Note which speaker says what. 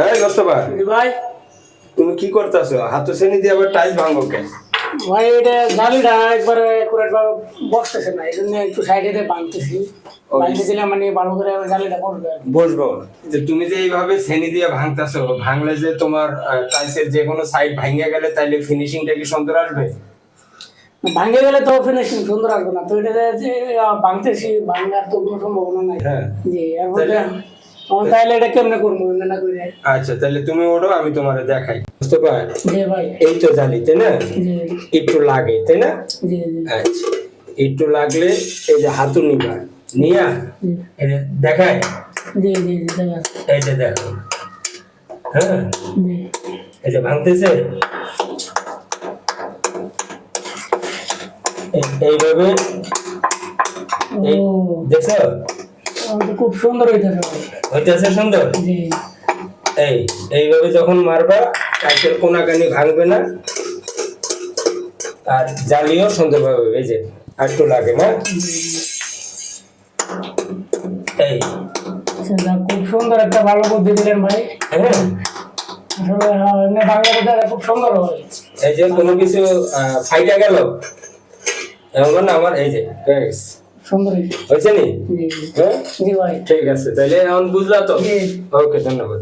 Speaker 1: এই মোস্তফা,
Speaker 2: ভাই
Speaker 1: তুমি কি করতেছো? হাত শ্রেণী দিয়ে আবার টাইলস ভাঙবো কেন?
Speaker 2: ভাই এটা জালিটা একবারে একুরেট ভাবে বসতেছে না, এই জন্য একটু সাইডে ভাঙতেছি। ভাঙতে দিলে মানে ভালো করে জালিটা বসবে আর কি।
Speaker 1: বসবো। যে তুমি যে এইভাবে শ্রেণী দিয়ে ভাঙতেছো, ভাঙলে যে তোমার টাইলসের যে কোনো সাইড ভাঙে গেলে তাইলে ফিনিশিংটা কি সুন্দর আসবে?
Speaker 2: ভাঙে গেলে তো ফিনিশিং সুন্দর আসবে না, তো এটা যে ভাঙতেছি, ভাঙার তো কোনো সম্ভাবনা নাই।
Speaker 1: হ্যাঁ।
Speaker 2: জি, এর মধ্যে তাহলে এটা কেমনে করবো না করে?
Speaker 1: আচ্ছা, তাহলে তুমি ওঠো, আমি তোমারে দেখাই। বুঝতে পার?
Speaker 2: জি ভাই।
Speaker 1: এই তো জালি, তাই না?
Speaker 2: জি
Speaker 1: একটু লাগে, তাই না?
Speaker 2: জি জি
Speaker 1: আচ্ছা, একটু লাগলে এই যে হাতু নিবা, নিয়া এই যে দেখায়,
Speaker 2: জি জি জি দেখা।
Speaker 1: এই যে দেখো, হ্যাঁ,
Speaker 2: জি
Speaker 1: এই যে ভাঙতেছে এইভাবে।
Speaker 2: ও
Speaker 1: দেখছো
Speaker 2: তো খুব সুন্দর হইতেছে ভাই।
Speaker 1: হইতেছে সুন্দর।
Speaker 2: জি
Speaker 1: এইভাবে যখন মারবা, টাইসের কোনাকানি ভাঙবে না, আর জালিও সুন্দরভাবে হবে। এই যে আর একটু লাগে না, এই
Speaker 2: সেটা খুব সুন্দর একটা ভালো বুদ্ধি দিলেন ভাই।
Speaker 1: হ্যাঁ।
Speaker 2: আসলে এমনি বাংলা কথা খুব সুন্দর হয়।
Speaker 1: এই যে কোনো কিছু ফাইটা গেল এমন না, আমার এই যে ব্যাস
Speaker 2: সুন্দর হয়েছে।
Speaker 1: হয়েছে নি?
Speaker 2: জি
Speaker 1: হ্যাঁ,
Speaker 2: জি ভাই।
Speaker 1: ঠিক আছে, তাহলে এখন বুঝলা তো?
Speaker 2: জি।
Speaker 1: ওকে, ধন্যবাদ।